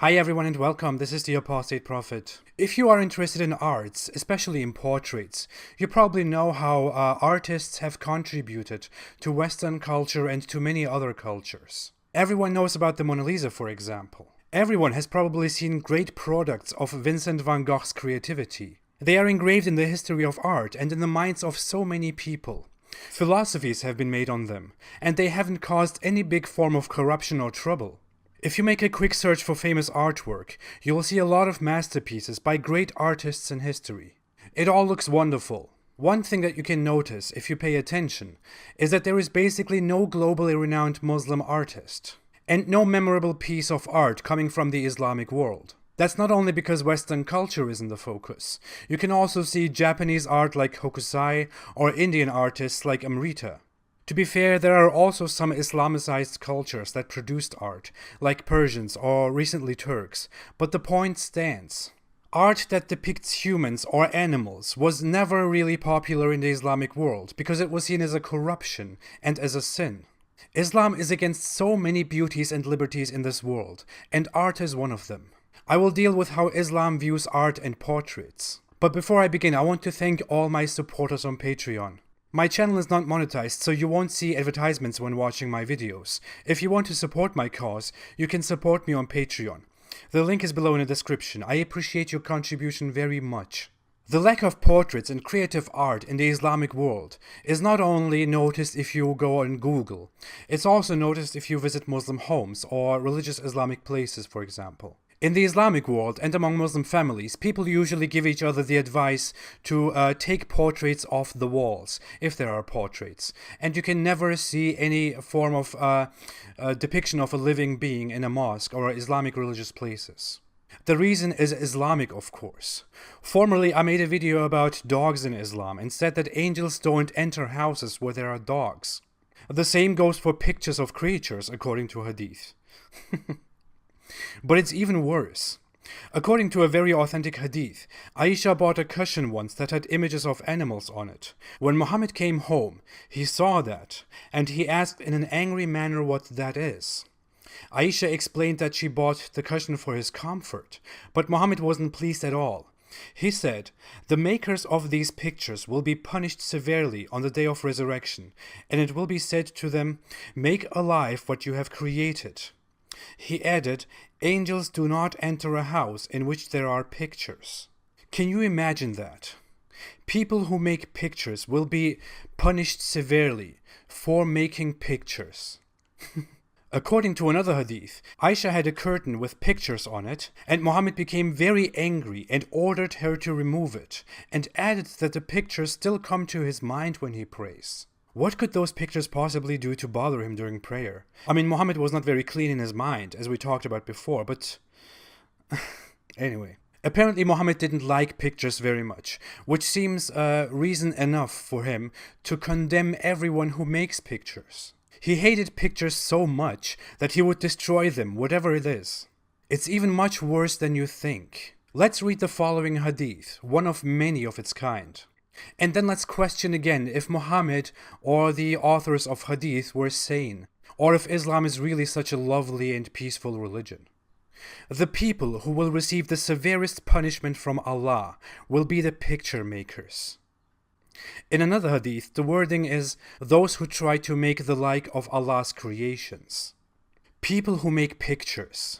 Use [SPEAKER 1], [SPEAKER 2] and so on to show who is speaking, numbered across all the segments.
[SPEAKER 1] Hi everyone and welcome, this is the Apostate Prophet. If you are interested in arts, especially in portraits, you probably know how artists have contributed to Western culture and to many other cultures. Everyone knows about the Mona Lisa, for example. Everyone has probably seen great products of Vincent van Gogh's creativity. They are engraved in the history of art and in the minds of so many people. Philosophies have been made on them, and they haven't caused any big form of corruption or trouble. If you make a quick search for famous artwork, you will see a lot of masterpieces by great artists in history. It all looks wonderful. One thing that you can notice if you pay attention is that there is basically no globally renowned Muslim artist, and no memorable piece of art coming from the Islamic world. That's not only because Western culture is in the focus. You can also see Japanese art like Hokusai or Indian artists like Amrita. To be fair, there are also some Islamicized cultures that produced art, like Persians or recently Turks, but the point stands. Art that depicts humans or animals was never really popular in the Islamic world because it was seen as a corruption and as a sin. Islam is against so many beauties and liberties in this world, and art is one of them. I will deal with how Islam views art and portraits. But before I begin, I want to thank all my supporters on Patreon. My channel is not monetized, so you won't see advertisements when watching my videos. If you want to support my cause, you can support me on Patreon. The link is below in the description. I appreciate your contribution very much. The lack of portraits and creative art in the Islamic world is not only noticed if you go on Google, it's also noticed if you visit Muslim homes or religious Islamic places, for example. In the Islamic world and among Muslim families, people usually give each other the advice to take portraits off the walls, if there are portraits. And you can never see any form of depiction of a living being in a mosque or Islamic religious places. The reason is Islamic, of course. Formerly, I made a video about dogs in Islam and said that angels don't enter houses where there are dogs. The same goes for pictures of creatures, according to Hadith. But it's even worse. According to a very authentic hadith, Aisha bought a cushion once that had images of animals on it. When Muhammad came home, he saw that, and he asked in an angry manner what that is. Aisha explained that she bought the cushion for his comfort, but Muhammad wasn't pleased at all. He said, "The makers of these pictures will be punished severely on the day of resurrection, and it will be said to them, 'Make alive what you have created.'" He added, "Angels do not enter a house in which there are pictures." Can you imagine that? People who make pictures will be punished severely for making pictures. According to another hadith, Aisha had a curtain with pictures on it, and Muhammad became very angry and ordered her to remove it, and added that the pictures still come to his mind when he prays. What could those pictures possibly do to bother him during prayer? I mean, Muhammad was not very clean in his mind, as we talked about before, but anyway. Apparently Muhammad didn't like pictures very much, which seems reason enough for him to condemn everyone who makes pictures. He hated pictures so much that he would destroy them, whatever it is. It's even much worse than you think. Let's read the following hadith, one of many of its kind. And then let's question again if Muhammad or the authors of hadith were sane, or if Islam is really such a lovely and peaceful religion. The people who will receive the severest punishment from Allah will be the picture makers. In another hadith, the wording is, "those who try to make the like of Allah's creations." People who make pictures.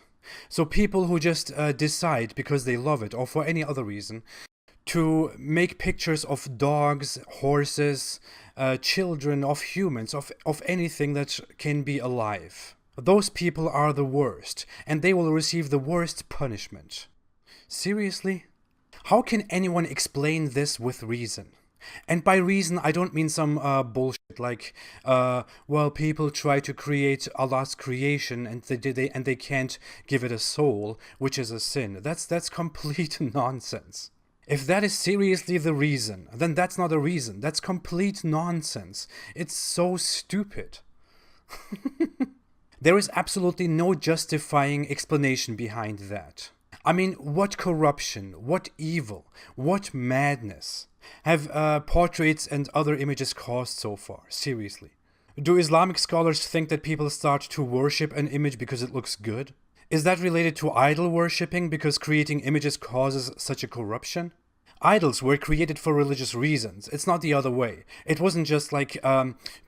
[SPEAKER 1] So people who just decide because they love it or for any other reason to make pictures of dogs, horses, children, of humans, of anything that can be alive. Those people are the worst, and they will receive the worst punishment. Seriously? How can anyone explain this with reason? And by reason, I don't mean some bullshit like, well, people try to create Allah's creation and they can't give it a soul, which is a sin. That's complete nonsense. If that is seriously the reason, then that's not a reason. That's complete nonsense. It's so stupid. There is absolutely no justifying explanation behind that. I mean, what corruption, what evil, what madness have portraits and other images caused so far? Seriously. Do Islamic scholars think that people start to worship an image because it looks good? Is that related to idol worshipping because creating images causes such a corruption? Idols were created for religious reasons. It's not the other way. It wasn't just like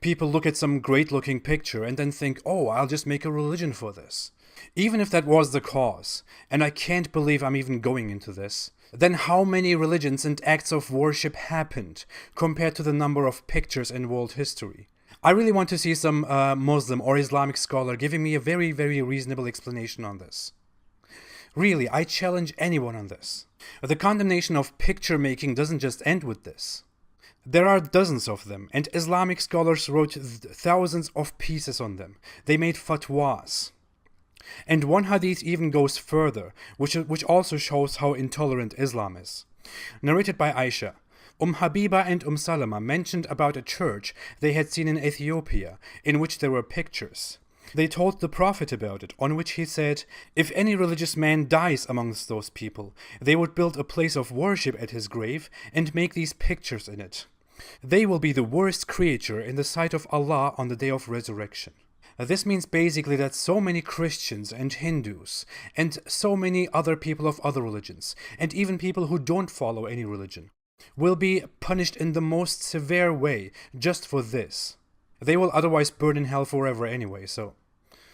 [SPEAKER 1] people look at some great looking picture and then think, oh, I'll just make a religion for this. Even if that was the cause, and I can't believe I'm even going into this, then how many religions and acts of worship happened compared to the number of pictures in world history? I really want to see some Muslim or Islamic scholar giving me a very, very reasonable explanation on this. Really, I challenge anyone on this. The condemnation of picture making doesn't just end with this. There are dozens of them, and Islamic scholars wrote thousands of pieces on them. They made fatwas. And one hadith even goes further, which also shows how intolerant Islam is. Narrated by Aisha, Habiba and Salama mentioned about a church they had seen in Ethiopia, in which there were pictures. They told the Prophet about it, on which he said, if any religious man dies amongst those people, they would build a place of worship at his grave and make these pictures in it. They will be the worst creature in the sight of Allah on the day of resurrection. This means basically that so many Christians and Hindus, and so many other people of other religions, and even people who don't follow any religion, will be punished in the most severe way just for this. They will otherwise burn in hell forever anyway, so.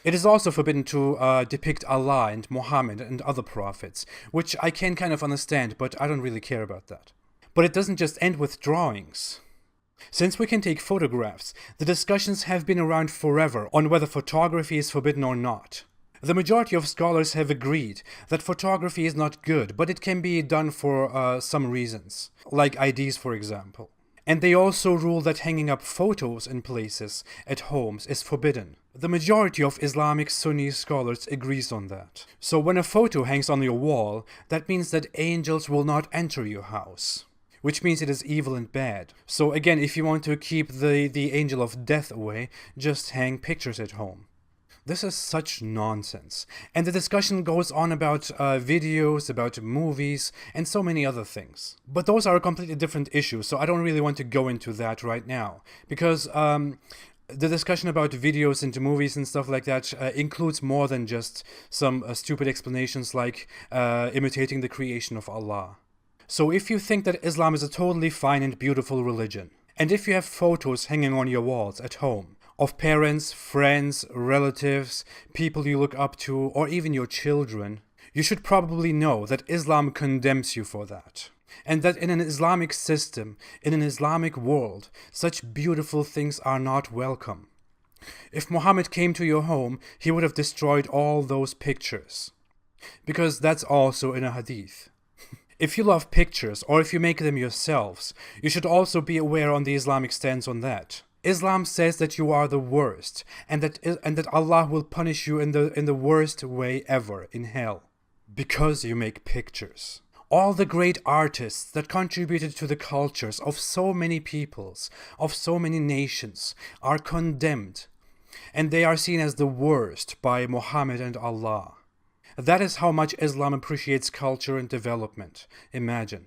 [SPEAKER 1] It is also forbidden to depict Allah and Muhammad and other prophets, which I can kind of understand, but I don't really care about that. But it doesn't just end with drawings. Since we can take photographs, the discussions have been around forever on whether photography is forbidden or not. The majority of scholars have agreed that photography is not good, but it can be done for some reasons, like IDs for example. And they also rule that hanging up photos in places at homes is forbidden. The majority of Islamic Sunni scholars agrees on that. So when a photo hangs on your wall, that means that angels will not enter your house, which means it is evil and bad. So again, if you want to keep the angel of death away, just hang pictures at home. This is such nonsense. And the discussion goes on about videos, about movies, and so many other things. But those are a completely different issue, so I don't really want to go into that right now. Because the discussion about videos and movies and stuff like that includes more than just some stupid explanations like imitating the creation of Allah. So if you think that Islam is a totally fine and beautiful religion, and if you have photos hanging on your walls at home, of parents, friends, relatives, people you look up to, or even your children, you should probably know that Islam condemns you for that. And that in an Islamic system, in an Islamic world, such beautiful things are not welcome. If Muhammad came to your home, he would have destroyed all those pictures. Because that's also in a hadith. If you love pictures, or if you make them yourselves, you should also be aware on the Islamic stance on that. Islam says that you are the worst, and that Allah will punish you in the worst way ever, in hell, because you make pictures. All the great artists that contributed to the cultures of so many peoples, of so many nations, are condemned, and they are seen as the worst by Muhammad and Allah. That is how much Islam appreciates culture and development. Imagine.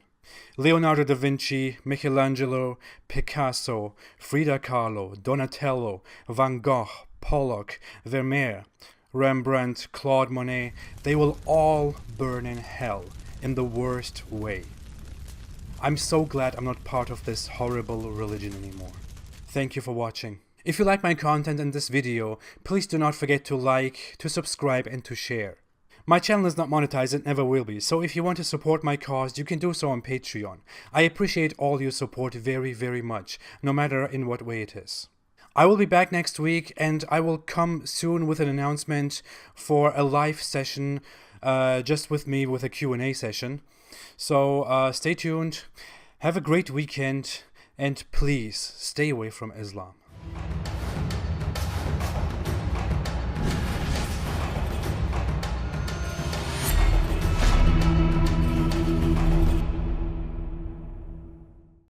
[SPEAKER 1] Leonardo da Vinci, Michelangelo, Picasso, Frida Kahlo, Donatello, Van Gogh, Pollock, Vermeer, Rembrandt, Claude Monet, they will all burn in hell in the worst way. I'm so glad I'm not part of this horrible religion anymore. Thank you for watching. If you like my content in this video, please do not forget to like, to subscribe, and to share. My channel is not monetized and never will be, so if you want to support my cause, you can do so on Patreon. I appreciate all your support very, very much, no matter in what way it is. I will be back next week, and I will come soon with an announcement for a live session, just with me with a Q&A session. So stay tuned, have a great weekend, and please stay away from Islam.